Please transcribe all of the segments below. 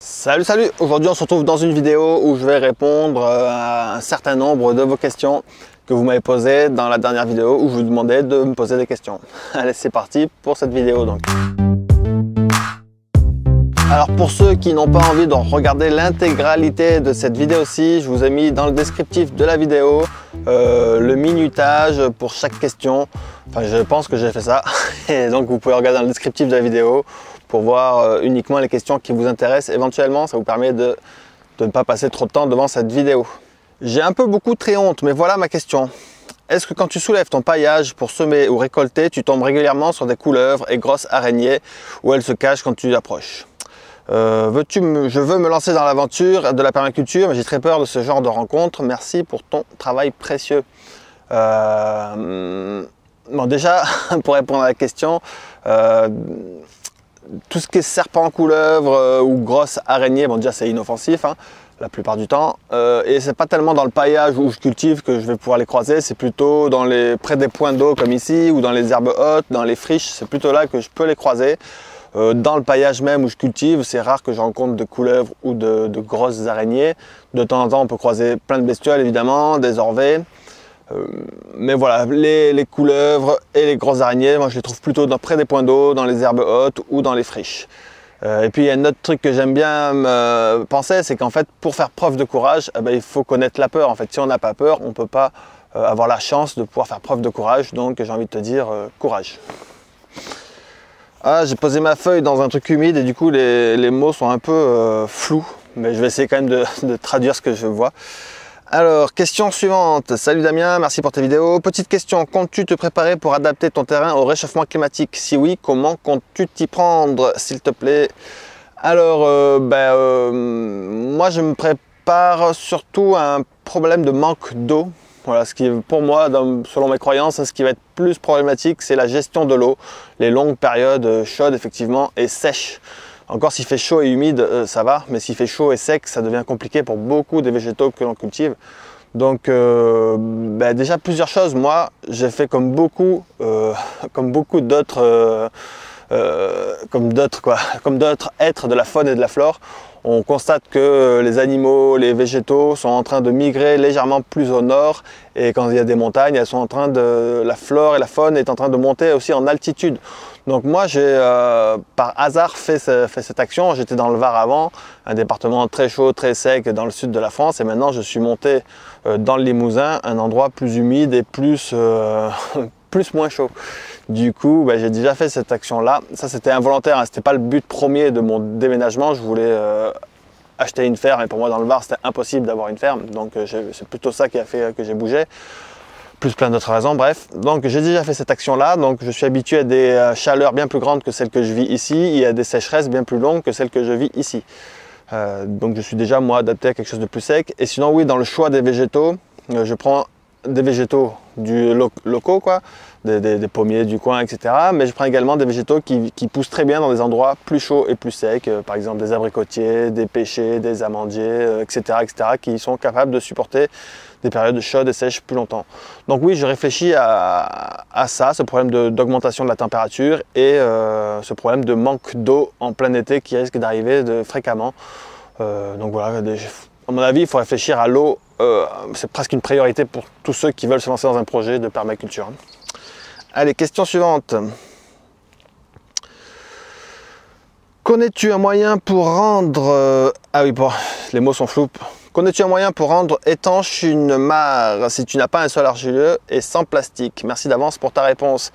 Salut, salut! Aujourd'hui on se retrouve dans une vidéo où je vais répondre à un certain nombre de vos questions que vous m'avez posées dans la dernière vidéo où je vous demandais de me poser des questions. Allez, c'est parti pour cette vidéo donc. Alors pour ceux qui n'ont pas envie de regarder l'intégralité de cette vidéo-ci, je vous ai mis dans le descriptif de la vidéo le minutage pour chaque question. Enfin, je pense que j'ai fait ça. Et donc vous pouvez regarder dans le descriptif de la vidéo pour voir uniquement les questions qui vous intéressent. Éventuellement, ça vous permet de ne pas passer trop de temps devant cette vidéo. J'ai un peu très honte, mais voilà ma question. Est-ce que quand tu soulèves ton paillage pour semer ou récolter, tu tombes régulièrement sur des couleuvres et grosses araignées où elles se cachent quand tu approches? Je veux me lancer dans l'aventure de la permaculture, mais j'ai très peur de ce genre de rencontres. Merci pour ton travail précieux. Bon, déjà, pour répondre à la question, tout ce qui est serpent, couleuvre ou grosse araignée, bon déjà c'est inoffensif hein, la plupart du temps. Et c'est pas tellement dans le paillage où je cultive que je vais pouvoir les croiser, c'est plutôt près des points d'eau comme ici, ou dans les herbes hautes, dans les friches, c'est plutôt là que je peux les croiser. Dans le paillage même où je cultive, c'est rare que je rencontre de couleuvres ou de grosses araignées. De temps en temps, on peut croiser plein de bestioles évidemment, des orvées. Mais voilà, les couleuvres et les grosses araignées, moi je les trouve plutôt près des points d'eau, dans les herbes hautes ou dans les friches. Et puis il y a un autre truc que j'aime bien penser, c'est qu'en fait pour faire preuve de courage, il faut connaître la peur. En fait, si on n'a pas peur, on ne peut pas avoir la chance de pouvoir faire preuve de courage. Donc j'ai envie de te dire courage. Ah, j'ai posé ma feuille dans un truc humide et du coup les mots sont un peu flous, mais je vais essayer quand même de traduire ce que je vois. Alors, question suivante. Salut Damien, merci pour tes vidéos. Petite question, comptes-tu te préparer pour adapter ton terrain au réchauffement climatique? Si oui, comment comptes-tu t'y prendre, s'il te plaît? Alors, moi je me prépare surtout à un problème de manque d'eau. Voilà, ce qui pour moi, selon mes croyances, ce qui va être plus problématique, c'est la gestion de l'eau. Les longues périodes chaudes, effectivement, et sèches. Encore s'il fait chaud et humide, ça va, mais s'il fait chaud et sec, ça devient compliqué pour beaucoup des végétaux que l'on cultive. Donc, déjà plusieurs choses. Moi, j'ai fait comme beaucoup d'autres êtres de la faune et de la flore. On constate que les animaux, les végétaux sont en train de migrer légèrement plus au nord, et quand il y a des montagnes, la flore et la faune est en train de monter aussi en altitude. Donc moi j'ai par hasard fait cette action. J'étais dans le Var avant, un département très chaud, très sec dans le sud de la France, et maintenant je suis monté dans le Limousin, un endroit plus humide et plus moins chaud. Du coup, j'ai déjà fait cette action-là. Ça, c'était involontaire, hein. C'était pas le but premier de mon déménagement. Je voulais acheter une ferme, et pour moi, dans le Var, c'était impossible d'avoir une ferme. Donc, c'est plutôt ça qui a fait que j'ai bougé. Plus plein d'autres raisons, bref. Donc, j'ai déjà fait cette action-là. Donc, je suis habitué à des chaleurs bien plus grandes que celles que je vis ici, et à des sécheresses bien plus longues que celles que je vis ici. Donc, je suis déjà, moi, adapté à quelque chose de plus sec. Et sinon, oui, dans le choix des végétaux, je prends des végétaux locaux, quoi, des pommiers du coin, etc. Mais je prends également des végétaux qui poussent très bien dans des endroits plus chauds et plus secs, par exemple des abricotiers, des pêchers, des amandiers, etc., qui sont capables de supporter des périodes chaudes et sèches plus longtemps. Donc oui, je réfléchis à ça, ce problème d'augmentation de la température et ce problème de manque d'eau en plein été qui risque d'arriver fréquemment. Donc voilà, à mon avis, il faut réfléchir à l'eau. C'est presque une priorité pour tous ceux qui veulent se lancer dans un projet de permaculture. Allez, question suivante. Connais-tu un moyen pour rendre... Ah oui, bon, les mots sont flous. Connais-tu un moyen pour rendre étanche une mare si tu n'as pas un sol argileux et sans plastique? Merci d'avance pour ta réponse.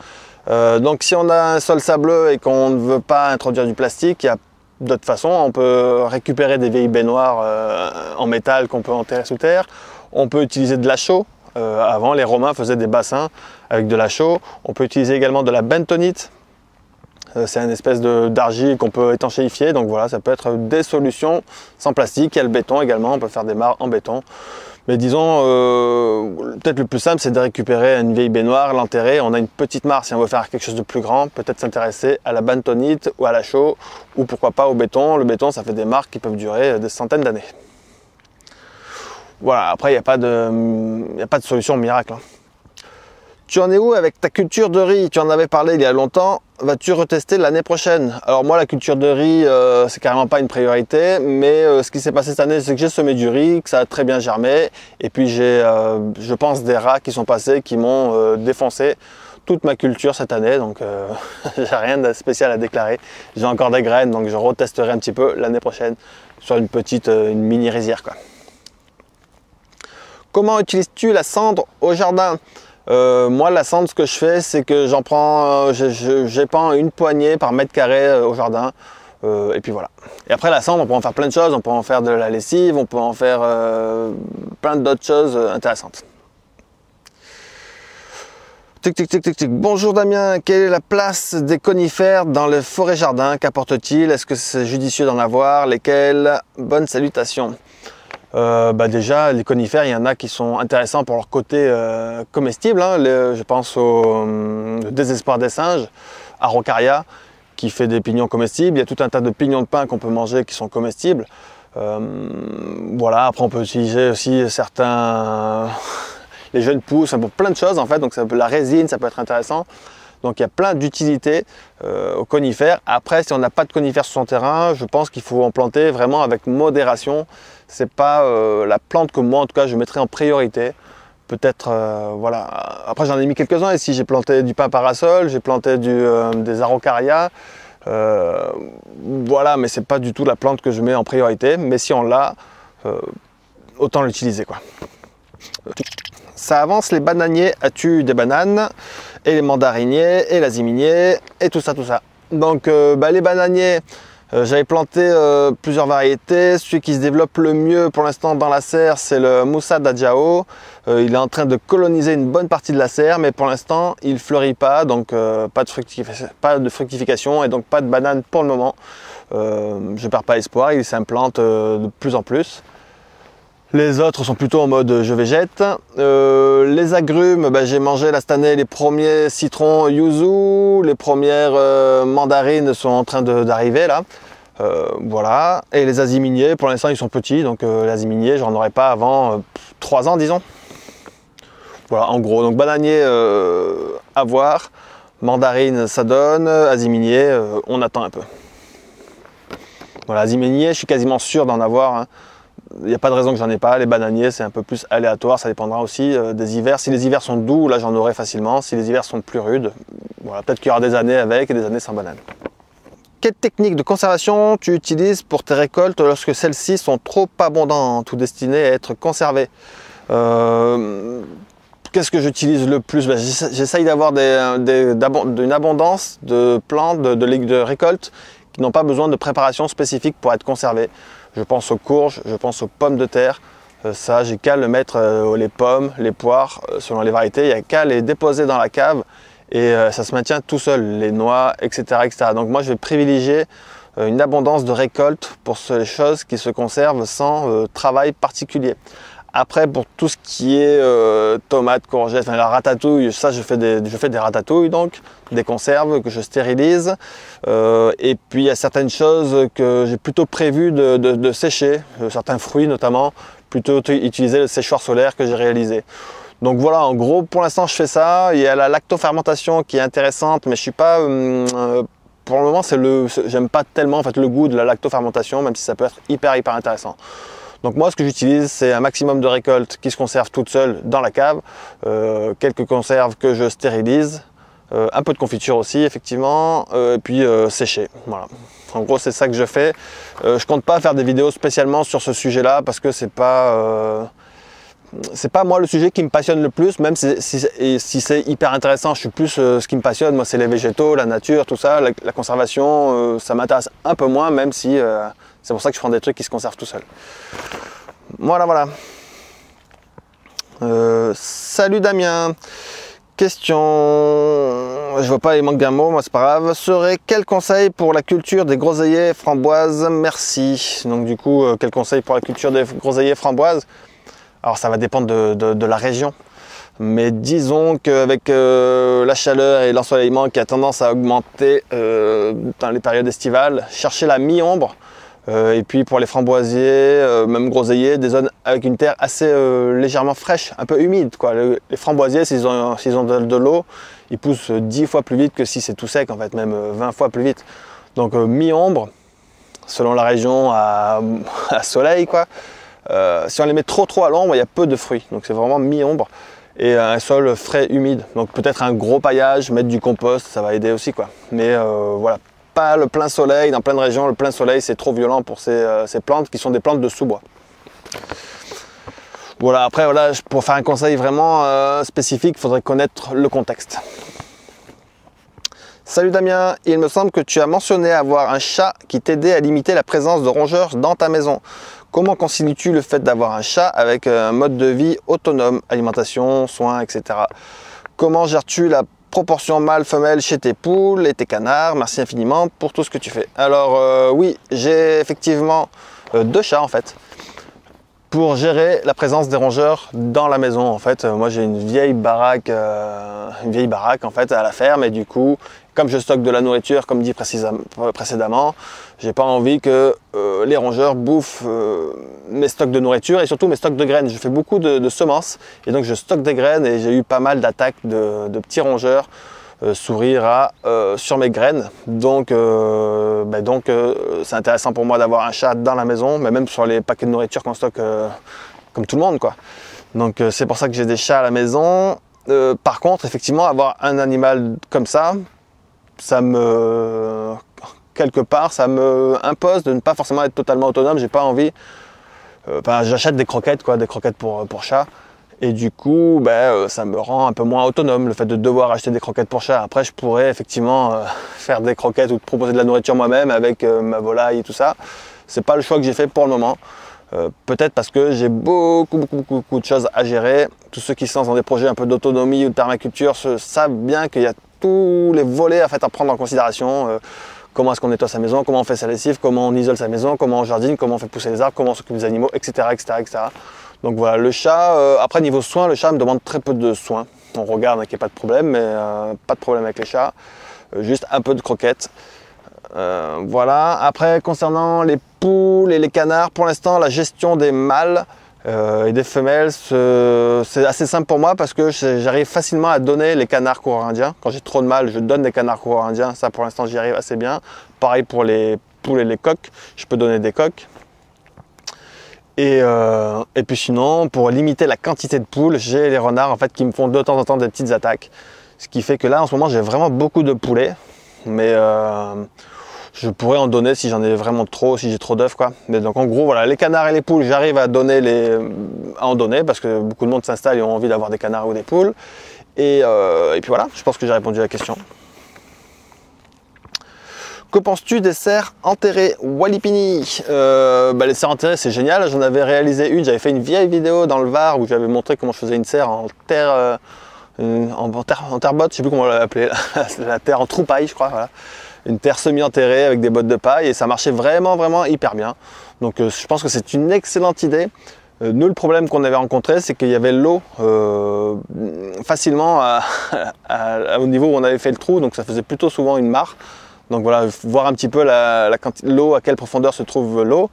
Donc si on a un sol sableux et qu'on ne veut pas introduire du plastique, il y a d'autres façons. On peut récupérer des vieilles baignoires en métal qu'on peut enterrer sous terre. On peut utiliser de la chaux. Avant, les Romains faisaient des bassins avec de la chaux. On peut utiliser également de la bentonite. C'est une espèce d'argile qu'on peut étanchéifier. Donc voilà, ça peut être des solutions sans plastique. Il y a le béton également. On peut faire des mares en béton. Mais disons, peut-être le plus simple, c'est de récupérer une vieille baignoire, l'enterrer. On a une petite mare si on veut faire quelque chose de plus grand. Peut-être s'intéresser à la bentonite ou à la chaux, ou pourquoi pas au béton. Le béton, ça fait des mares qui peuvent durer des centaines d'années. Voilà, après, il n'y a pas de solution miracle, hein. Tu en es où avec ta culture de riz? Tu en avais parlé il y a longtemps. Vas-tu retester l'année prochaine? Alors moi, la culture de riz, c'est carrément pas une priorité. Mais ce qui s'est passé cette année, c'est que j'ai semé du riz, que ça a très bien germé. Et puis j'ai, je pense, des rats qui sont passés, qui m'ont défoncé toute ma culture cette année. Donc j'ai rien de spécial à déclarer. J'ai encore des graines, donc je retesterai un petit peu l'année prochaine sur une petite, une mini rizière, quoi. Comment utilises-tu la cendre au jardin? Moi, la cendre, ce que je fais, c'est que j'en prends, j'épand une poignée par mètre carré au jardin. Et puis voilà. Et après, la cendre, on peut en faire plein de choses. On peut en faire de la lessive, on peut en faire plein d'autres choses intéressantes. Tic, tic, tic, tic, tic. Bonjour Damien, quelle est la place des conifères dans le forêt-jardin? Qu'apporte-t-il? Est-ce que c'est judicieux d'en avoir? Lesquels? Bonne salutation. Déjà, les conifères, il y en a qui sont intéressants pour leur côté comestible. Hein. Je pense au désespoir des singes, Araucaria, qui fait des pignons comestibles. Il y a tout un tas de pignons de pin qu'on peut manger qui sont comestibles. Voilà, après on peut utiliser aussi certains... les jeunes pousses, pour plein de choses en fait. Donc la résine, ça peut être intéressant. Donc il y a plein d'utilités aux conifères. Après, si on n'a pas de conifères sur son terrain, je pense qu'il faut en planter vraiment avec modération. C'est pas la plante que moi, en tout cas, je mettrais en priorité. Peut-être, voilà. Après, j'en ai mis quelques-uns ici. J'ai planté du pin parasol, j'ai planté des araucaria. Voilà, mais c'est pas du tout la plante que je mets en priorité. Mais si on l'a, autant l'utiliser, quoi. Ça avance les bananiers. As-tu des bananes? Et les mandariniers, et l'aziminier, et tout ça, tout ça. Donc les bananiers, j'avais planté plusieurs variétés. Celui qui se développe le mieux pour l'instant dans la serre, c'est le Moussa d'Adjao. Il est en train de coloniser une bonne partie de la serre, mais pour l'instant, il ne fleurit pas, donc pas de fructification, et donc pas de banane pour le moment. Je ne perds pas espoir, il s'implante de plus en plus. Les autres sont plutôt en mode je végète. Les agrumes, j'ai mangé là cette année les premiers citrons yuzu, les premières mandarines sont en train d'arriver là. Voilà. Et les aziminiers, pour l'instant ils sont petits, donc les aziminiers, j'en aurai pas avant 3 ans disons. Voilà, en gros. Donc bananier à voir, mandarine ça donne, aziminier on attend un peu. Voilà, aziminier, je suis quasiment sûr d'en avoir. Hein. Il n'y a pas de raison que j'en ai pas. Les bananiers, c'est un peu plus aléatoire. Ça dépendra aussi des hivers. Si les hivers sont doux, là, j'en aurai facilement. Si les hivers sont plus rudes, voilà, peut-être qu'il y aura des années avec et des années sans banane. Quelle technique de conservation tu utilises pour tes récoltes lorsque celles-ci sont trop abondantes ou destinées à être conservées? Qu'est-ce que j'utilise le plus? J'essaye d'avoir une abondance de plantes, de récoltes qui n'ont pas besoin de préparation spécifique pour être conservées. Je pense aux courges, je pense aux pommes de terre. Ça, j'ai qu'à le mettre, les pommes, les poires, selon les variétés. Il n'y a qu'à les déposer dans la cave et ça se maintient tout seul. Les noix, etc., etc. Donc moi, je vais privilégier une abondance de récoltes pour ces choses qui se conservent sans travail particulier. Après, pour tout ce qui est tomates, courgettes, la ratatouille, ça je fais des ratatouilles, donc des conserves que je stérilise. Et puis il y a certaines choses que j'ai plutôt prévu de sécher, certains fruits notamment, plutôt utiliser le séchoir solaire que j'ai réalisé. Donc voilà, en gros, pour l'instant je fais ça. Il y a la lactofermentation qui est intéressante, mais je suis pas... pour le moment, j'aime pas tellement en fait, le goût de la lactofermentation, même si ça peut être hyper intéressant. Donc moi, ce que j'utilise, c'est un maximum de récoltes qui se conservent toutes seules dans la cave, quelques conserves que je stérilise, un peu de confiture aussi, effectivement, et puis sécher. Voilà. En gros, c'est ça que je fais. Je compte pas faire des vidéos spécialement sur ce sujet-là parce que c'est pas moi le sujet qui me passionne le plus, même si c'est hyper intéressant. Je suis plus ce qui me passionne, moi, c'est les végétaux, la nature, tout ça, la conservation, ça m'intéresse un peu moins, même si c'est pour ça que je prends des trucs qui se conservent tout seuls. Voilà. Salut Damien. Question, je vois pas, il manque d'un mot, moi c'est pas grave. Quel conseil pour la culture des groseilliers framboises? Merci. Donc du coup, quel conseil pour la culture des groseilliers framboises? Alors ça va dépendre de la région. Mais disons qu'avec la chaleur et l'ensoleillement qui a tendance à augmenter dans les périodes estivales, chercher la mi-ombre. Et puis pour les framboisiers, même groseilliers, des zones avec une terre assez légèrement fraîche, un peu humide, quoi. Les framboisiers, s'ils ont de l'eau, ils poussent 10 fois plus vite que si c'est tout sec, en fait, même 20 fois plus vite. Donc mi-ombre, selon la région, à soleil, quoi. Si on les met trop à l'ombre, il y a peu de fruits. Donc c'est vraiment mi-ombre et un sol frais, humide. Donc peut-être un gros paillage, mettre du compost, ça va aider aussi, quoi. Mais voilà. Pas le plein soleil, dans plein de régions, le plein soleil c'est trop violent pour ces plantes qui sont des plantes de sous-bois. Voilà, après voilà, pour faire un conseil vraiment spécifique, il faudrait connaître le contexte. Salut Damien, il me semble que tu as mentionné avoir un chat qui t'aidait à limiter la présence de rongeurs dans ta maison. Comment concilies-tu le fait d'avoir un chat avec un mode de vie autonome, alimentation, soins, etc. Comment gères-tu la proportion mâle-femelle chez tes poules et tes canards? Merci infiniment pour tout ce que tu fais. Alors oui, j'ai effectivement 2 chats en fait pour gérer la présence des rongeurs dans la maison. En fait, moi j'ai une vieille baraque en fait à la ferme et du coup, comme je stocke de la nourriture, comme dit précédemment, j'ai pas envie que les rongeurs bouffent mes stocks de nourriture et surtout mes stocks de graines. Je fais beaucoup de semences et donc je stocke des graines et j'ai eu pas mal d'attaques de petits rongeurs, souris, rats sur mes graines. Donc c'est intéressant pour moi d'avoir un chat dans la maison, mais même sur les paquets de nourriture qu'on stocke comme tout le monde, quoi. Donc c'est pour ça que j'ai des chats à la maison. Par contre, effectivement, avoir un animal comme ça me impose de ne pas forcément être totalement autonome. J'ai pas envie. J'achète des croquettes, quoi, des croquettes pour chat. Et du coup, ça me rend un peu moins autonome, le fait de devoir acheter des croquettes pour chat. Après, je pourrais effectivement faire des croquettes ou proposer de la nourriture moi-même avec ma volaille et tout ça. C'est pas le choix que j'ai fait pour le moment. Peut-être parce que j'ai beaucoup de choses à gérer. Tous ceux qui se lancent dans des projets un peu d'autonomie ou de permaculture savent bien qu'il y a tous les volets à prendre en considération. Comment est-ce qu'on nettoie sa maison, comment on fait sa lessive, comment on isole sa maison, comment on jardine, comment on fait pousser les arbres, comment on s'occupe des animaux, etc. Donc voilà, le chat, après niveau soins, le chat me demande très peu de soins. On regarde qu'il n'y a pas de problème, mais pas de problème avec les chats. Juste un peu de croquettes. Voilà, après concernant les poules et les canards, pour l'instant la gestion des mâles et des femelles, c'est assez simple pour moi parce que j'arrive facilement à donner les canards coureurs indiens. Quand j'ai trop de mâles, je donne des canards coureurs indiens, ça pour l'instant j'y arrive assez bien. Pareil pour les poules et les coqs, je peux donner des coqs. Et puis sinon, pour limiter la quantité de poules, j'ai les renards en fait qui me font de temps en temps des petites attaques. Ce qui fait que là en ce moment j'ai vraiment beaucoup de poulets, mais je pourrais en donner si j'en ai vraiment trop, si j'ai trop d'œufs, quoi. Mais donc en gros voilà, les canards et les poules, j'arrive à en donner parce que beaucoup de monde s'installe et ont envie d'avoir des canards ou des poules. Et puis voilà, je pense que j'ai répondu à la question. Que penses-tu des cerfs enterrés Walipini? Les cerfs enterrés c'est génial, j'en avais réalisé une, j'avais fait une vieille vidéo dans le Var où j'avais montré comment je faisais une serre en terre botte, je sais plus comment on l'avait appelé, la terre en troupaille je crois, voilà. Une terre semi-enterrée avec des bottes de paille et ça marchait vraiment hyper bien. Donc je pense que c'est une excellente idée. Nous le problème qu'on avait rencontré c'est qu'il y avait l'eau facilement au niveau où on avait fait le trou, donc ça faisait plutôt souvent une mare. Donc voilà, voir un petit peu l'eau, à quelle profondeur se trouve l'eau.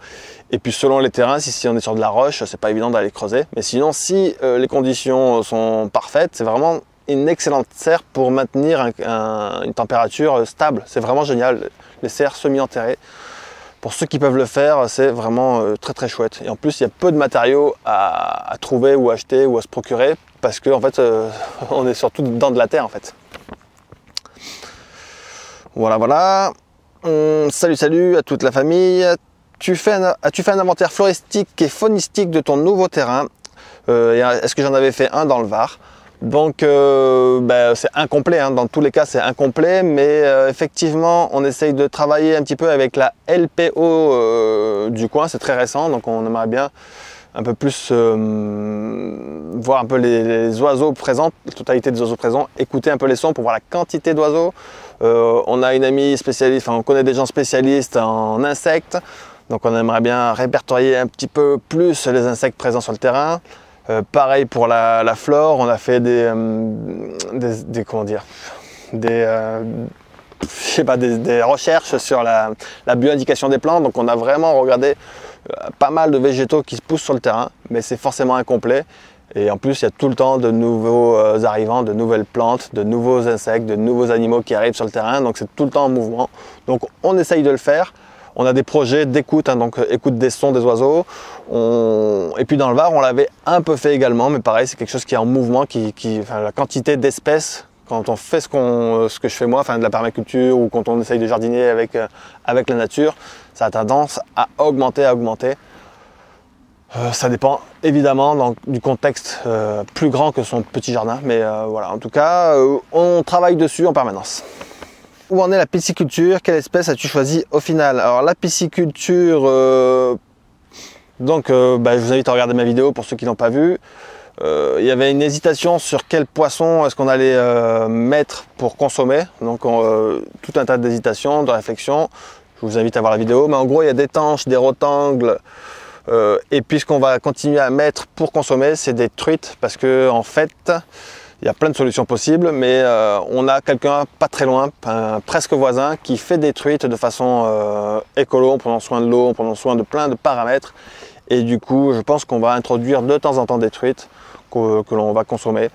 Et puis selon les terrains, si on est sur de la roche, c'est pas évident d'aller creuser. Mais sinon, si les conditions sont parfaites, c'est vraiment une excellente serre pour maintenir une température stable. C'est vraiment génial, les serres semi-enterrées. Pour ceux qui peuvent le faire, c'est vraiment très chouette. Et en plus, il y a peu de matériaux à trouver ou acheter ou à se procurer parce qu'en fait, on est surtout dans de la terre en fait. Voilà. Salut à toute la famille. As-tu fait un inventaire floristique et faunistique de ton nouveau terrain? Est-ce que j'en avais fait un dans le Var? Donc c'est incomplet, hein. Dans tous les cas c'est incomplet, mais effectivement on essaye de travailler un petit peu avec la LPO du coin, c'est très récent, donc on aimerait bien un peu plus voir un peu les oiseaux présents, la totalité des oiseaux présents, écouter un peu les sons pour voir la quantité d'oiseaux. On a une amie spécialiste, on connaît des gens spécialistes en insectes, donc on aimerait bien répertorier un petit peu plus les insectes présents sur le terrain. Pareil pour la flore, on a fait des je sais pas, des recherches sur la bioindication des plantes. Donc on a vraiment regardé pas mal de végétaux qui se poussent sur le terrain, mais c'est forcément incomplet. Et en plus, il y a tout le temps de nouveaux arrivants, de nouvelles plantes, de nouveaux insectes, de nouveaux animaux qui arrivent sur le terrain. Donc c'est tout le temps en mouvement. Donc on essaye de le faire. On a des projets d'écoute, hein, donc écoute des sons des oiseaux. Et puis dans le Var, on l'avait un peu fait également, mais pareil, c'est quelque chose qui est en mouvement, enfin, la quantité d'espèces, quand on fait ce que je fais moi, enfin de la permaculture, ou quand on essaye de jardiner avec la nature, ça a tendance à augmenter, ça dépend évidemment du contexte plus grand que son petit jardin, mais voilà, en tout cas, on travaille dessus en permanence. Où en est la pisciculture? Quelle espèce as-tu choisi au final? Alors la pisciculture, je vous invite à regarder ma vidéo pour ceux qui n'ont pas vu. Il y avait une hésitation sur quel poisson est-ce qu'on allait mettre pour consommer. Donc tout un tas d'hésitations, de réflexions. Je vous invite à voir la vidéo. Mais en gros, il y a des tanches, des rotangles. Et puis ce qu'on va continuer à mettre pour consommer, c'est des truites. Parce que en fait, il y a plein de solutions possibles, mais on a quelqu'un pas très loin, presque voisin, qui fait des truites de façon écolo, en prenant soin de l'eau, en prenant soin de plein de paramètres. Et du coup, je pense qu'on va introduire de temps en temps des truites que l'on va consommer.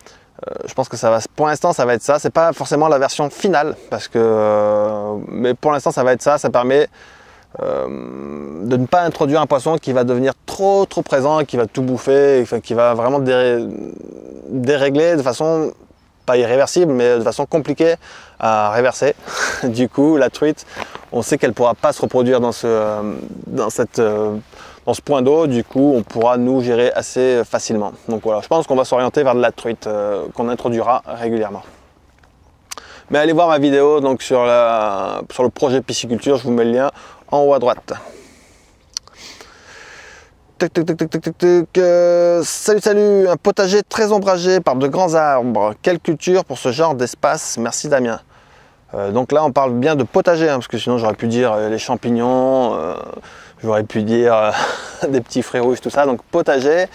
Je pense que ça va, pour l'instant, ça va être ça. C'est pas forcément la version finale, mais pour l'instant, ça va être ça. Ça permet de ne pas introduire un poisson qui va devenir trop présent, qui va tout bouffer, enfin, qui va vraiment dérégler de façon pas irréversible, mais de façon compliquée à réverser. Du coup, la truite, on sait qu'elle ne pourra pas se reproduire dans ce point d'eau. Du coup, on pourra nous gérer assez facilement. Donc voilà, je pense qu'on va s'orienter vers de la truite qu'on introduira régulièrement. Mais allez voir ma vidéo donc sur le projet pisciculture, je vous mets le lien en haut à droite. Salut, un potager très ombragé par de grands arbres. Quelle culture pour ce genre d'espace? Merci Damien. Donc là on parle bien de potager, hein, parce que sinon j'aurais pu dire les champignons, j'aurais pu dire des petits fruits rouges, tout ça. Donc potager,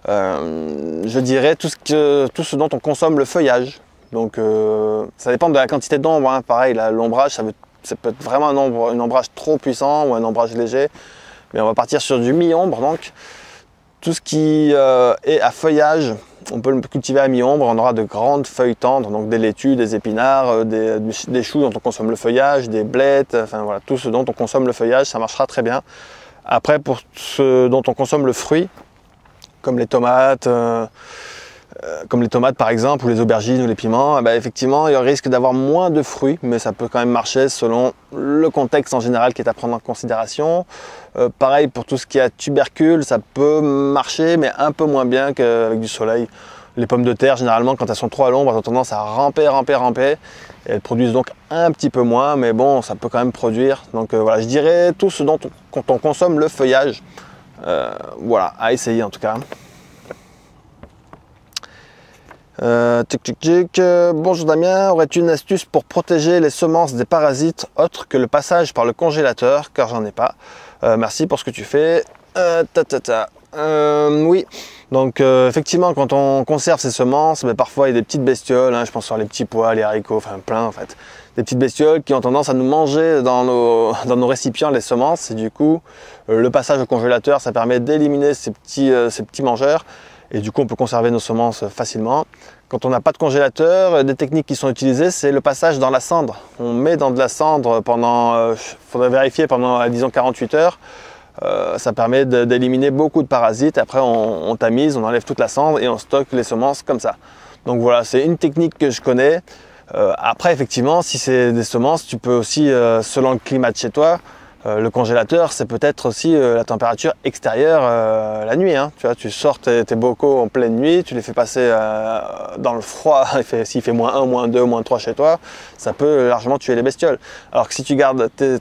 je dirais tout ce dont on consomme le feuillage. Donc ça dépend de la quantité d'ombre, hein. Pareil, l'ombrage, ça peut être vraiment un ombrage trop puissant ou un ombrage léger. Mais on va partir sur du mi-ombre, donc tout ce qui est à feuillage, on peut le cultiver à mi-ombre. On aura de grandes feuilles tendres, donc des laitues, des épinards, des choux dont on consomme le feuillage, des blettes, enfin voilà, tout ce dont on consomme le feuillage, ça marchera très bien. Après, pour ce dont on consomme le fruit, comme les tomates par exemple, ou les aubergines ou les piments, effectivement, il risque d'avoir moins de fruits, mais ça peut quand même marcher selon le contexte en général qui est à prendre en considération. Pareil pour tout ce qui est à tubercules, ça peut marcher, mais un peu moins bien qu'avec du soleil. Les pommes de terre, généralement, quand elles sont trop à l'ombre, elles ont tendance à ramper. Et elles produisent donc un petit peu moins, mais bon, ça peut quand même produire. Donc voilà, je dirais tout ce dont on consomme le feuillage. Voilà, à essayer en tout cas. Bonjour Damien, aurais-tu une astuce pour protéger les semences des parasites autres que le passage par le congélateur, car j'en ai pas. Merci pour ce que tu fais. Oui, donc effectivement quand on conserve ces semences, parfois il y a des petites bestioles, hein, je pense sur les petits pois, les haricots, enfin plein en fait. Des petites bestioles qui ont tendance à nous manger dans nos récipients les semences, et du coup le passage au congélateur, ça permet d'éliminer ces petits mangeurs. Et du coup, on peut conserver nos semences facilement. Quand on n'a pas de congélateur, des techniques qui sont utilisées, c'est le passage dans la cendre. On met dans de la cendre il faudrait vérifier pendant, disons, 48 heures. Ça permet d'éliminer beaucoup de parasites. Après, on tamise, on enlève toute la cendre et on stocke les semences comme ça. Donc voilà, c'est une technique que je connais. Après, effectivement, si c'est des semences, tu peux aussi, selon le climat de chez toi, le congélateur, c'est peut-être aussi la température extérieure la nuit. Hein. Tu vois, tu sors tes bocaux en pleine nuit, tu les fais passer dans le froid. S'il fait -1, -2, -3 chez toi, ça peut largement tuer les bestioles. Alors que si tu gardes tes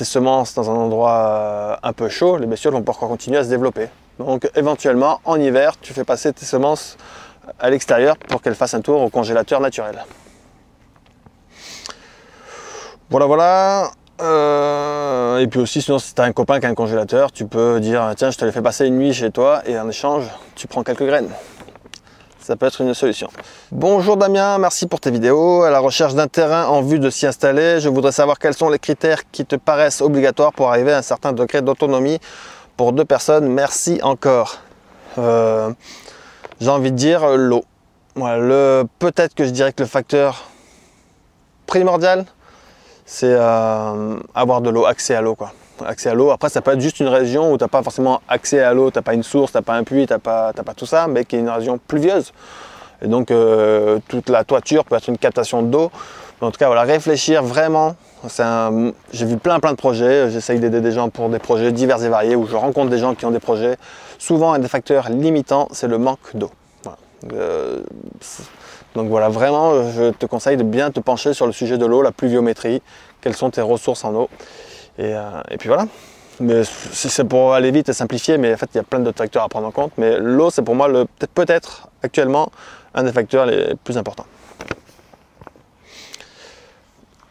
semences dans un endroit un peu chaud, les bestioles vont pouvoir continuer à se développer. Donc éventuellement, en hiver, tu fais passer tes semences à l'extérieur pour qu'elles fassent un tour au congélateur naturel. Voilà. Et puis aussi, sinon, si tu as un copain qui a un congélateur, tu peux dire tiens, je te l'ai fait passer une nuit chez toi et en échange, tu prends quelques graines. ça peut être une solution. Bonjour Damien, merci pour tes vidéos. À la recherche d'un terrain en vue de s'y installer, je voudrais savoir quels sont les critères qui te paraissent obligatoires pour arriver à un certain degré d'autonomie pour 2 personnes. Merci encore. J'ai envie de dire l'eau. Voilà, peut-être que je dirais que le facteur primordial, c'est avoir de l'eau, accès à l'eau, quoi. Accès à l'eau. Après, ça peut être juste une région où tu n'as pas forcément accès à l'eau, tu n'as pas une source, tu n'as pas un puits, tu n'as pas tout ça, mais qui est une région pluvieuse. Et donc, toute la toiture peut être une captation d'eau. En tout cas, voilà, réfléchir vraiment. J'ai vu plein de projets. J'essaye d'aider des gens pour des projets divers et variés où je rencontre des gens qui ont des projets. Souvent, un des facteurs limitants, c'est le manque d'eau. Voilà. Donc voilà, vraiment, je te conseille de bien te pencher sur le sujet de l'eau, la pluviométrie, quelles sont tes ressources en eau. Et puis voilà. Mais c'est pour aller vite et simplifier, mais en fait, il y a plein d'autres facteurs à prendre en compte. Mais l'eau, c'est pour moi peut-être actuellement un des facteurs les plus importants.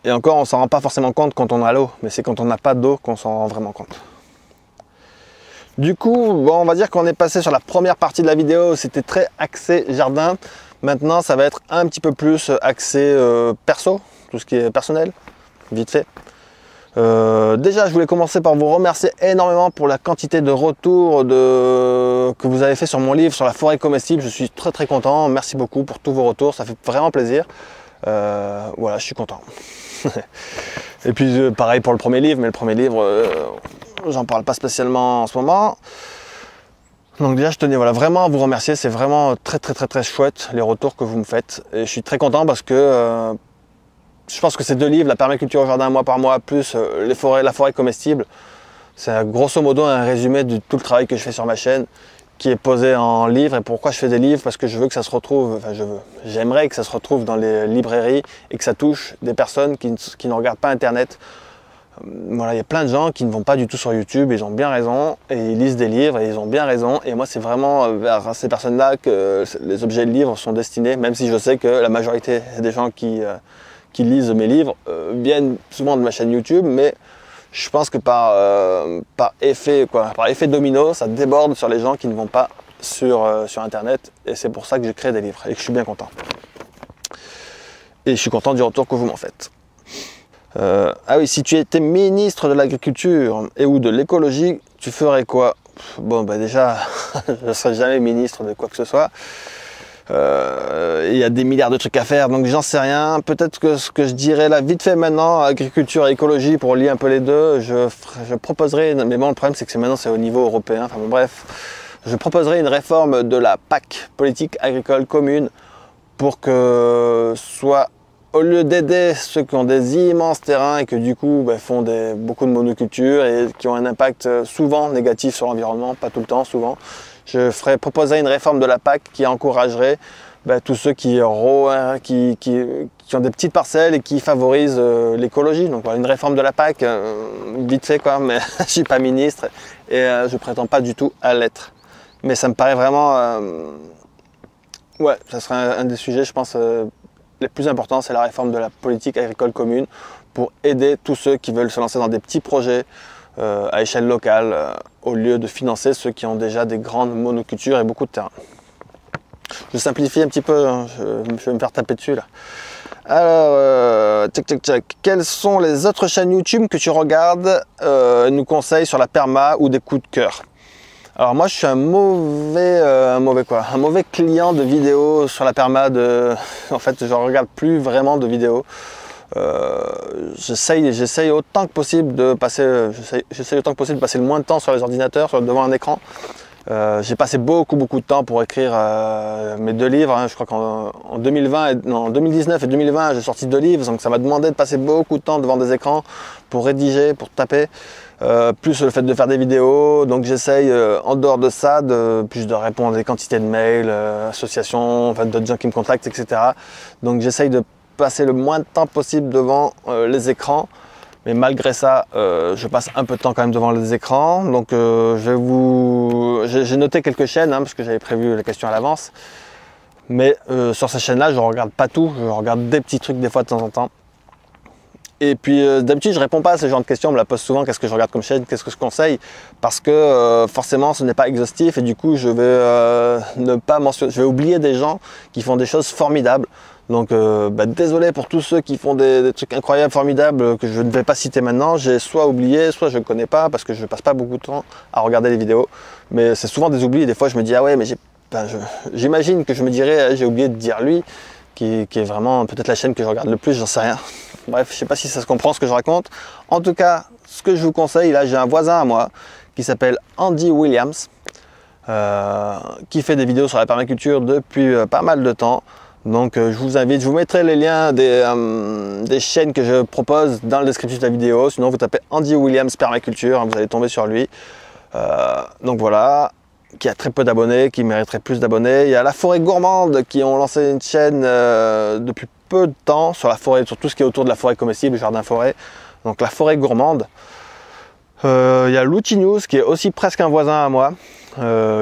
Et encore, on ne s'en rend pas forcément compte quand on a l'eau, mais c'est quand on n'a pas d'eau qu'on s'en rend vraiment compte. Du coup, bon, on va dire qu'on est passé sur la première partie de la vidéo, c'était très axé jardin. Maintenant, ça va être un petit peu plus axé perso, tout ce qui est personnel, vite fait. Déjà, je voulais commencer par vous remercier énormément pour la quantité de retours que vous avez fait sur mon livre sur la forêt comestible. Je suis très content. Merci beaucoup pour tous vos retours, ça fait vraiment plaisir. Voilà, je suis content. Et puis pareil pour le premier livre, mais le premier livre, j'en parle pas spécialement en ce moment. Donc déjà, je tenais vraiment à vous remercier. C'est vraiment très chouette les retours que vous me faites. Et je suis très content parce que je pense que ces 2 livres, la permaculture au jardin mois par mois, plus la forêt comestible, c'est grosso modo un résumé de tout le travail que je fais sur ma chaîne, qui est posé en livre. Et pourquoi je fais des livres? Parce que je veux que ça se retrouve, j'aimerais que ça se retrouve dans les librairies et que ça touche des personnes qui ne regardent pas Internet. Voilà, il y a plein de gens qui ne vont pas du tout sur YouTube, ils ont bien raison, et ils lisent des livres et ils ont bien raison. Et moi, c'est vraiment vers ces personnes-là que les objets de livres sont destinés, même si je sais que la majorité des gens qui lisent mes livres viennent souvent de ma chaîne YouTube, mais je pense que par effet domino, ça déborde sur les gens qui ne vont pas sur Internet, et c'est pour ça que je crée des livres et que je suis bien content. Et je suis content du retour que vous m'en faites. Ah oui, si tu étais ministre de l'Agriculture et ou de l'écologie, tu ferais quoi? Bon, bah déjà, je ne serai jamais ministre de quoi que ce soit. Il y a des milliards de trucs à faire, donc j'en sais rien. Peut-être que ce que je dirais là, vite fait maintenant, agriculture et écologie, pour lier un peu les deux, je proposerais, mais bon, le problème c'est que maintenant c'est au niveau européen, enfin bon, bref, je proposerais une réforme de la PAC, politique agricole commune, pour que soit, au lieu d'aider ceux qui ont des immenses terrains et que du coup font beaucoup de monoculture et qui ont un impact souvent négatif sur l'environnement, pas tout le temps, souvent, je proposerais une réforme de la PAC qui encouragerait tous ceux qui ont des petites parcelles et qui favorisent l'écologie. Donc voilà, une réforme de la PAC, vite fait quoi, mais je suis pas ministre et je prétends pas du tout à l'être. Mais ça me paraît vraiment... ouais, ça serait un des sujets, je pense, les plus importants, c'est la réforme de la politique agricole commune pour aider tous ceux qui veulent se lancer dans des petits projets à échelle locale, au lieu de financer ceux qui ont déjà des grandes monocultures et beaucoup de terrain. Je simplifie un petit peu, hein, je vais me faire taper dessus là. Alors, quelles sont les autres chaînes YouTube que tu regardes, nous conseils sur la perma ou des coups de cœur? Alors moi je suis un mauvais client de vidéos sur la perma. En fait, je regarde plus vraiment de vidéos. J'essaye autant que possible de passer le moins de temps sur les ordinateurs, devant un écran. J'ai passé beaucoup de temps pour écrire mes 2 livres. Hein. Je crois qu'en 2019 et 2020, j'ai sorti 2 livres, donc ça m'a demandé de passer beaucoup de temps devant des écrans pour rédiger, pour taper. Plus le fait de faire des vidéos, donc j'essaye en dehors de ça plus de répondre à des quantités de mails, associations, enfin, d'autres gens qui me contactent, etc. Donc j'essaye de passer le moins de temps possible devant les écrans, mais malgré ça, je passe un peu de temps quand même devant les écrans. Donc j'ai noté quelques chaînes, hein, parce que j'avais prévu la question à l'avance, mais sur ces chaînes-là, je regarde pas tout, je regarde des petits trucs des fois de temps en temps. Et puis d'habitude je réponds pas à ce genre de questions, on me la pose souvent, qu'est-ce que je regarde comme chaîne, qu'est-ce que je conseille, parce que forcément ce n'est pas exhaustif et du coup je vais ne pas mentionner, je vais oublier des gens qui font des choses formidables. Donc désolé pour tous ceux qui font des trucs incroyables, formidables, que je ne vais pas citer maintenant. J'ai soit oublié, soit je ne connais pas, parce que je passe pas beaucoup de temps à regarder les vidéos. Mais c'est souvent des oublis, et des fois je me dis ah ouais mais j'imagine que je me dirais j'ai oublié de dire lui, qui est vraiment peut-être la chaîne que je regarde le plus, j'en sais rien. Bref, je sais pas si ça se comprend ce que je raconte. En tout cas, ce que je vous conseille, là j'ai un voisin à moi qui s'appelle Andy Williams, qui fait des vidéos sur la permaculture depuis pas mal de temps. Donc je vous invite, je vous mettrai les liens des chaînes que je propose dans le descriptif de la vidéo. Sinon vous tapez Andy Williams Permaculture, hein, vous allez tomber sur lui. Donc voilà, qui a très peu d'abonnés, qui mériterait plus d'abonnés. Il y a La Forêt Gourmande qui ont lancé une chaîne depuis peu de temps sur la forêt, sur tout ce qui est autour de la forêt comestible, jardin-forêt. Donc La Forêt Gourmande. Il y a Louti News qui est aussi presque un voisin à moi.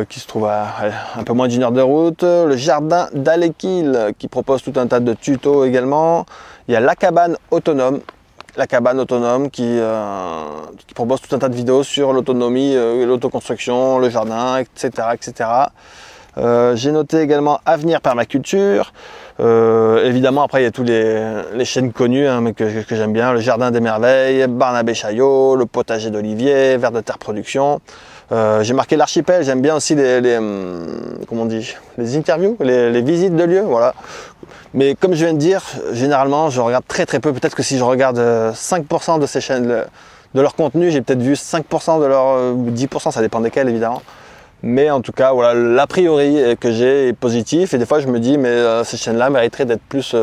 Qui se trouve à un peu moins d'1 heure de route. Le jardin d'Alekil qui propose tout un tas de tutos également. Il y a La Cabane Autonome. La Cabane Autonome qui propose tout un tas de vidéos sur l'autonomie, l'autoconstruction, le jardin, etc. etc. J'ai noté également Avenir Permaculture. Évidemment après il y a tous les chaînes connues hein, mais que j'aime bien. Le Jardin des Merveilles, Barnabé Chaillot, Le Potager d'Olivier, Vers de Terre Production. J'ai marqué l'Archipel, j'aime bien aussi comment on dit, les interviews, les visites de lieux, voilà. Mais comme je viens de dire, généralement je regarde très peu, peut-être que si je regarde 5% de ces chaînes, de leur contenu, j'ai peut-être vu 5% de leur, ou 10%, ça dépend desquels évidemment. Mais en tout cas, voilà, l'a priori que j'ai est positif et des fois je me dis, mais ces chaînes-là mériteraient d'être plus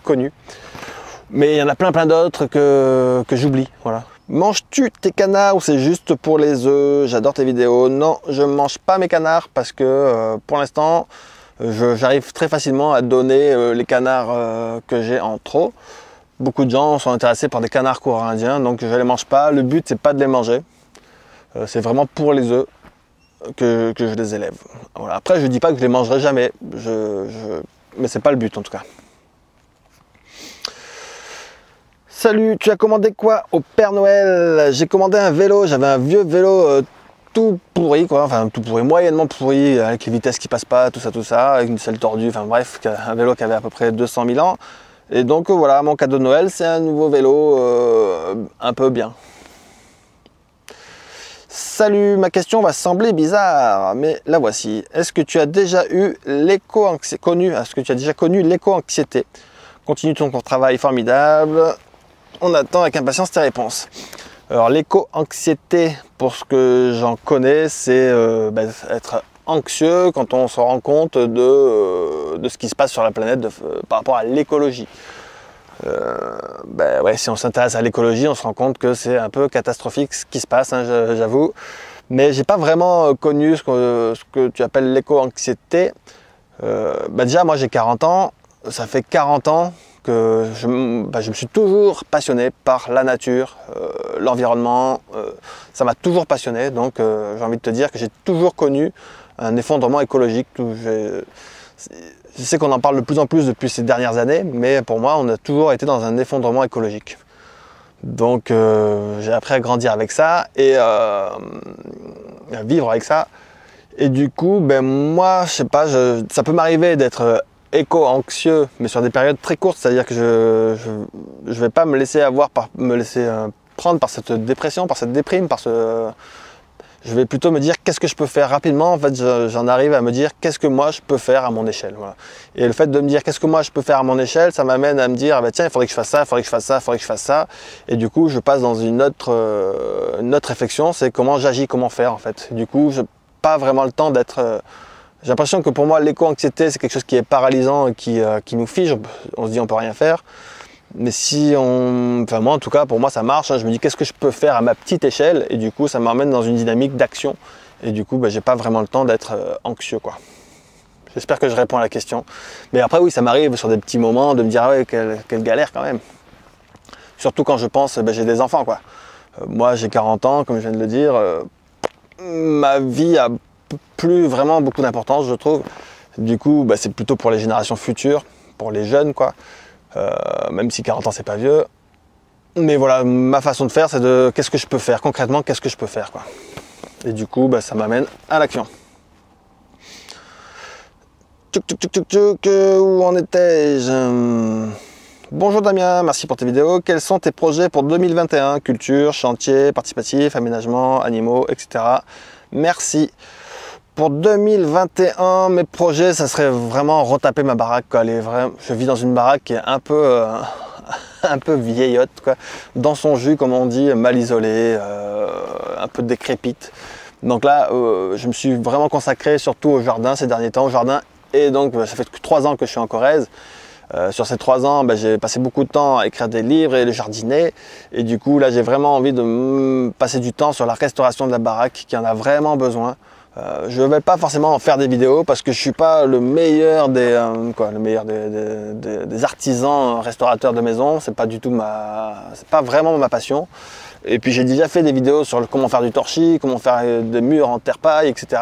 connues. Mais il y en a plein d'autres que j'oublie, voilà. Manges-tu tes canards ou c'est juste pour les œufs? J'adore tes vidéos. Non, je ne mange pas mes canards parce que pour l'instant, j'arrive très facilement à donner les canards que j'ai en trop. Beaucoup de gens sont intéressés par des canards coréens, donc je ne les mange pas. Le but, c'est pas de les manger. C'est vraiment pour les œufs que je les élève. Voilà. Après, je ne dis pas que je les mangerai jamais, mais c'est pas le but en tout cas. Salut, tu as commandé quoi au Père Noël? J'ai commandé un vélo, j'avais un vieux vélo tout pourri, quoi, enfin tout pourri, moyennement pourri, avec les vitesses qui passent pas, tout ça, avec une selle tordue, enfin bref, un vélo qui avait à peu près 200 000 ans. Et donc voilà, mon cadeau de Noël, c'est un nouveau vélo un peu bien. Salut, ma question va sembler bizarre, mais la voici. Est-ce que tu as déjà eu l'éco-anxiété? Continue ton travail formidable. On attend avec impatience tes réponses. Alors l'éco-anxiété, pour ce que j'en connais, c'est être anxieux quand on se rend compte de ce qui se passe sur la planète par rapport à l'écologie. Ouais, si on s'intéresse à l'écologie, on se rend compte que c'est un peu catastrophique ce qui se passe, hein, j'avoue. Mais j'ai pas vraiment connu ce que tu appelles l'éco-anxiété. Déjà, moi j'ai 40 ans, ça fait 40 ans que je me suis toujours passionné par la nature, l'environnement, ça m'a toujours passionné, donc j'ai envie de te dire que j'ai toujours connu un effondrement écologique. Je sais qu'on en parle de plus en plus depuis ces dernières années, mais pour moi on a toujours été dans un effondrement écologique. Donc j'ai appris à grandir avec ça et à vivre avec ça. Et du coup, moi, je sais pas, ça peut m'arriver d'être éco-anxieux, mais sur des périodes très courtes, c'est-à-dire que je vais pas me laisser prendre par cette dépression, par cette déprime, je vais plutôt me dire qu'est-ce que je peux faire rapidement. En fait, j'en arrive à me dire qu'est-ce que moi je peux faire à mon échelle. Voilà. Et le fait de me dire qu'est-ce que moi je peux faire à mon échelle, ça m'amène à me dire tiens, il faudrait que je fasse ça, il faudrait que je fasse ça, il faudrait que je fasse ça. Et du coup, je passe dans une autre réflexion, c'est comment j'agis, comment faire en fait. Du coup, je n'ai pas vraiment le temps d'être. J'ai l'impression que pour moi, l'éco-anxiété, c'est quelque chose qui est paralysant et qui nous fige. On se dit on peut rien faire. Mais moi en tout cas, pour moi ça marche, hein. Je me dis qu'est-ce que je peux faire à ma petite échelle et du coup ça m'emmène dans une dynamique d'action et du coup j'ai pas vraiment le temps d'être anxieux quoi. J'espère que je réponds à la question. Mais après oui, ça m'arrive sur des petits moments de me dire ah ouais, quelle galère quand même. Surtout quand je pense j'ai des enfants quoi. Moi j'ai 40 ans comme je viens de le dire, ma vie a plus vraiment beaucoup d'importance je trouve. Du coup c'est plutôt pour les générations futures, pour les jeunes quoi. Même si 40 ans c'est pas vieux. Mais voilà, ma façon de faire, c'est de qu'est-ce que je peux faire concrètement, qu'est-ce que je peux faire quoi. Et du coup, bah, ça m'amène à l'action. Où en étais-je? Bonjour Damien, merci pour tes vidéos. Quels sont tes projets pour 2021? Culture, chantier, participatif, aménagement, animaux, etc. Merci. Pour 2021, mes projets, ça serait vraiment retaper ma baraque, quoi. Je vis dans une baraque qui est un peu vieillotte, quoi. Dans son jus, comme on dit, mal isolée, un peu décrépite. Donc là, je me suis vraiment consacré surtout au jardin ces derniers temps, au jardin. Et donc, ça fait 3 ans que je suis en Corrèze. Sur ces 3 ans, j'ai passé beaucoup de temps à écrire des livres et le jardiner. Et du coup, là, j'ai vraiment envie de passer du temps sur la restauration de la baraque qui en a vraiment besoin. Je ne vais pas forcément en faire des vidéos parce que je ne suis pas le meilleur des artisans restaurateurs de maison. C'est pas du tout c'est pas vraiment ma passion. Et puis j'ai déjà fait des vidéos sur comment faire du torchis, comment faire des murs en terre-paille, etc.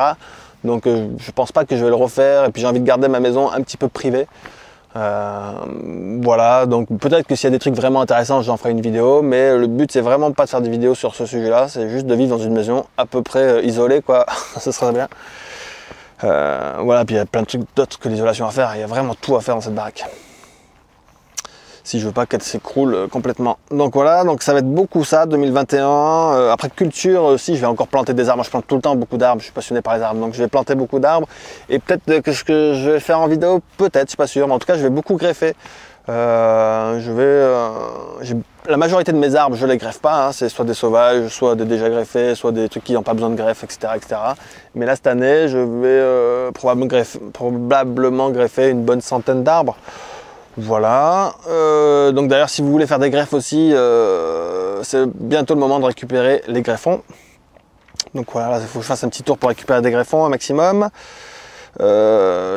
Donc je pense pas que je vais le refaire. Et puis j'ai envie de garder ma maison un petit peu privée. Voilà, donc peut-être que s'il y a des trucs vraiment intéressants, j'en ferai une vidéo, mais le but c'est vraiment pas de faire des vidéos sur ce sujet-là, c'est juste de vivre dans une maison à peu près isolée, quoi. Ce serait bien. Voilà, puis il y a plein de trucs d'autres que l'isolation à faire, il y a vraiment tout à faire dans cette baraque. Si je veux pas qu'elle s'écroule complètement. Donc voilà, donc ça va être beaucoup ça, 2021. Après culture aussi, je vais encore planter des arbres. Moi, je plante tout le temps beaucoup d'arbres, je suis passionné par les arbres. Donc je vais planter beaucoup d'arbres. Et peut-être que ce que je vais faire en vidéo, peut-être, je suis pas sûr. Mais en tout cas, je vais beaucoup greffer. La majorité de mes arbres, je les greffe pas. Hein. C'est soit des sauvages, soit des déjà greffés, soit des trucs qui n'ont pas besoin de greffe, etc., etc. Mais là, cette année, je vais probablement greffer une bonne centaine d'arbres. Voilà, donc d'ailleurs si vous voulez faire des greffes aussi, c'est bientôt le moment de récupérer les greffons. Donc voilà, là, il faut que je fasse un petit tour pour récupérer des greffons un maximum.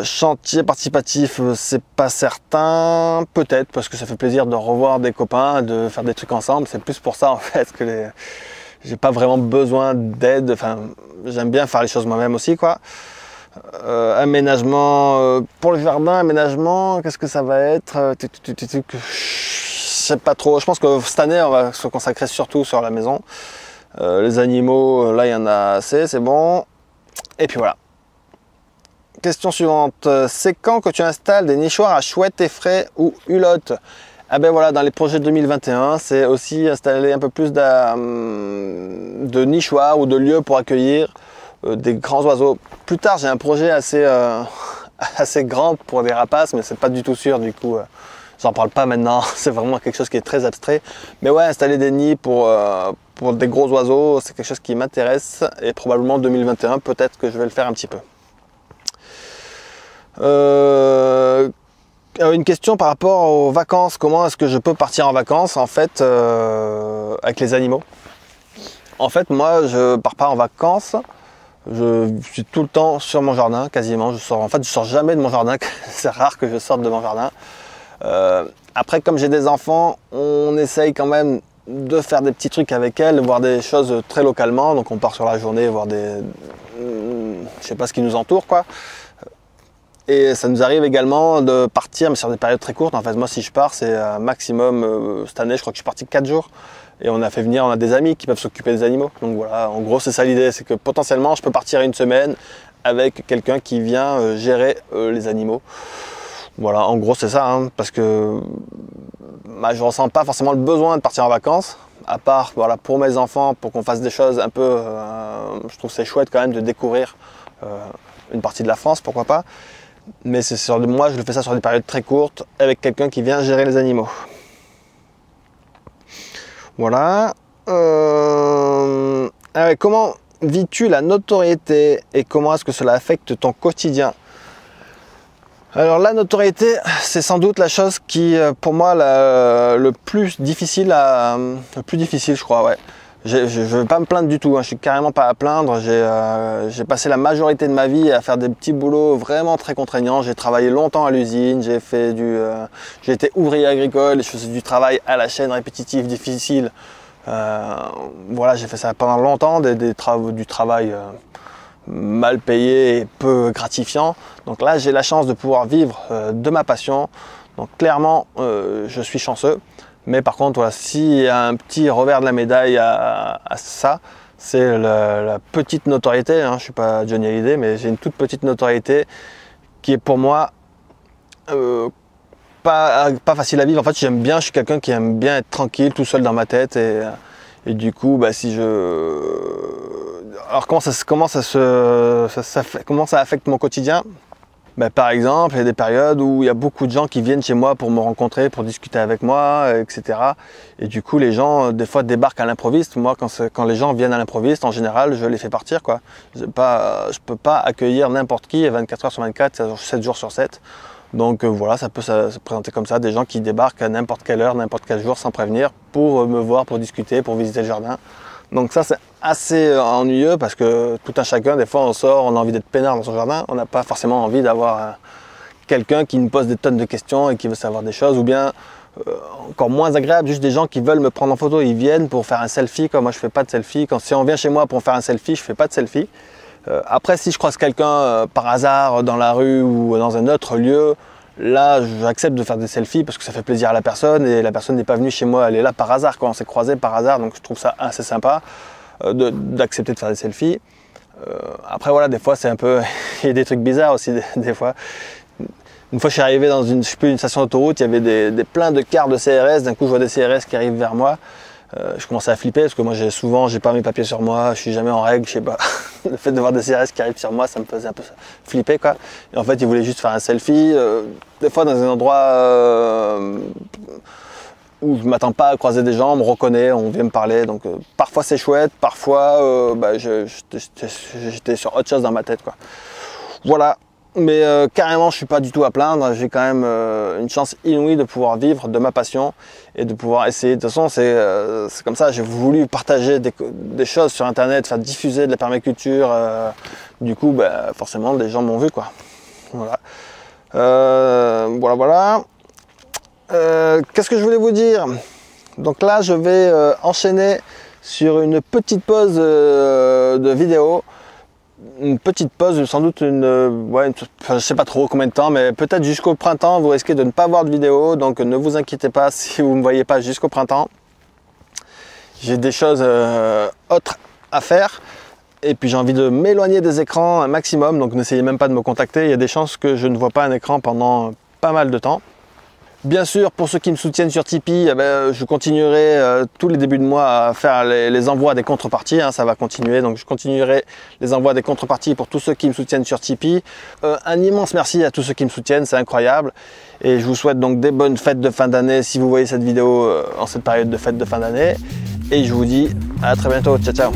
Chantier participatif, c'est pas certain, peut-être parce que ça fait plaisir de revoir des copains, de faire des trucs ensemble. C'est plus pour ça en fait que j'ai pas vraiment besoin d'aide. Enfin, j'aime bien faire les choses moi-même aussi, quoi. Aménagement pour le jardin, aménagement, qu'est-ce que ça va être? Je sais pas trop. Je pense que cette année on va se consacrer surtout sur la maison. Les animaux, là il y en a assez, c'est bon. Et puis voilà. Question suivante. C'est quand que tu installes des nichoirs à chouettes et frais ou hulottes? Ah ben voilà, dans les projets 2021, c'est aussi installer un peu plus de nichoirs ou de lieux pour accueillir des grands oiseaux. Plus tard, j'ai un projet assez grand pour des rapaces, mais c'est pas du tout sûr, du coup, j'en parle pas maintenant. C'est vraiment quelque chose qui est très abstrait. Mais ouais, installer des nids pour des gros oiseaux, c'est quelque chose qui m'intéresse. Et probablement 2021, peut-être que je vais le faire un petit peu. Une question par rapport aux vacances. Comment est-ce que je peux partir en vacances, en fait, avec les animaux? En fait, moi, je pars pas en vacances. Je suis tout le temps sur mon jardin, quasiment. Je sors jamais de mon jardin. C'est rare que je sorte de mon jardin. Après, comme j'ai des enfants, on essaye quand même de faire des petits trucs avec elles, voir des choses très localement. Donc on part sur la journée, voir je sais pas ce qui nous entoure, quoi. Et ça nous arrive également de partir, mais sur des périodes très courtes. En fait, moi, si je pars, c'est un maximum. Cette année, je crois que je suis parti 4 jours. Et on a des amis qui peuvent s'occuper des animaux. Donc voilà, en gros, c'est ça l'idée. C'est que potentiellement, je peux partir une semaine avec quelqu'un qui vient gérer les animaux. Voilà, en gros, c'est ça. Hein, parce que je ressens pas forcément le besoin de partir en vacances. À part, voilà, pour mes enfants, pour qu'on fasse des choses un peu... je trouve c'est chouette quand même de découvrir une partie de la France, pourquoi pas. Mais moi, je fais ça sur des périodes très courtes avec quelqu'un qui vient gérer les animaux. Voilà. Comment vis-tu la notoriété et comment est-ce que cela affecte ton quotidien? Alors la notoriété, c'est sans doute la chose qui, pour moi, le plus difficile, je crois, ouais. Je ne vais pas me plaindre du tout, hein. Je suis carrément pas à plaindre. J'ai passé la majorité de ma vie à faire des petits boulots vraiment très contraignants. J'ai travaillé longtemps à l'usine, j'ai été ouvrier agricole, je faisais du travail à la chaîne répétitif, difficile. Voilà, j'ai fait ça pendant longtemps, du travail mal payé et peu gratifiant. Donc là, j'ai la chance de pouvoir vivre de ma passion. Donc clairement, je suis chanceux. Mais par contre, voilà, s'il y a un petit revers de la médaille à ça, c'est la petite notoriété. Hein. Je ne suis pas Johnny Hallyday, mais j'ai une toute petite notoriété qui est pour moi pas facile à vivre. En fait, je suis quelqu'un qui aime bien être tranquille, tout seul dans ma tête. Et du coup, bah, alors comment ça affecte mon quotidien? Ben, par exemple, il y a des périodes où il y a beaucoup de gens qui viennent chez moi pour me rencontrer, pour discuter avec moi, etc. Et du coup, les gens, des fois, débarquent à l'improviste. Moi, quand les gens viennent à l'improviste, en général, je les fais partir, quoi. Je peux pas accueillir n'importe qui 24 heures sur 24, 7 jours sur 7. Donc voilà, ça peut se présenter comme ça, des gens qui débarquent à n'importe quelle heure, n'importe quel jour, sans prévenir, pour me voir, pour discuter, pour visiter le jardin. Donc ça, c'est assez ennuyeux parce que tout un chacun, des fois on sort, on a envie d'être peinard dans son jardin, on n'a pas forcément envie d'avoir quelqu'un qui nous pose des tonnes de questions et qui veut savoir des choses, ou bien encore moins agréable, juste des gens qui veulent me prendre en photo, ils viennent pour faire un selfie, comme moi je fais pas de selfie. Si on vient chez moi pour faire un selfie, je fais pas de selfie. Après, si je croise quelqu'un par hasard dans la rue ou dans un autre lieu, là, j'accepte de faire des selfies parce que ça fait plaisir à la personne et la personne n'est pas venue chez moi, elle est là par hasard, on s'est croisés par hasard, donc je trouve ça assez sympa d'accepter de faire des selfies. Après, voilà, des fois, c'est un peu... il y a des trucs bizarres aussi, des fois. Une fois, je suis arrivé dans une station d'autoroute, il y avait plein de cars de CRS, d'un coup, je vois des CRS qui arrivent vers moi. Je commençais à flipper parce que moi j'ai pas mes papiers sur moi, je suis jamais en règle, je sais pas. Le fait de voir des CRS qui arrivent sur moi, ça me faisait un peu flipper, quoi. Et en fait, ils voulaient juste faire un selfie. Des fois dans un endroit où je m'attends pas à croiser des gens, on me reconnaît, on vient me parler. Donc parfois c'est chouette, parfois j'étais sur autre chose dans ma tête, quoi. Voilà. Mais carrément, je suis pas du tout à plaindre. J'ai quand même une chance inouïe de pouvoir vivre de ma passion et de pouvoir essayer. De toute façon, c'est comme ça. J'ai voulu partager des choses sur Internet, faire diffuser de la permaculture. Du coup, bah, forcément, des gens m'ont vu, quoi. Voilà. Voilà. Qu'est-ce que je voulais vous dire? Donc là, je vais enchaîner sur une petite pause de vidéo. Une petite pause, sans doute je sais pas trop combien de temps, mais peut-être jusqu'au printemps, vous risquez de ne pas voir de vidéo, donc ne vous inquiétez pas si vous ne me voyez pas jusqu'au printemps. J'ai des choses autres à faire, et puis j'ai envie de m'éloigner des écrans un maximum, donc n'essayez même pas de me contacter, il y a des chances que je ne vois pas un écran pendant pas mal de temps. Bien sûr, pour ceux qui me soutiennent sur Tipeee, je continuerai tous les débuts de mois à faire les envois des contreparties, hein, ça va continuer, donc je continuerai les envois des contreparties pour tous ceux qui me soutiennent sur Tipeee. Un immense merci à tous ceux qui me soutiennent, c'est incroyable. Et je vous souhaite donc des bonnes fêtes de fin d'année si vous voyez cette vidéo en cette période de fête de fin d'année. Et je vous dis à très bientôt, ciao ciao.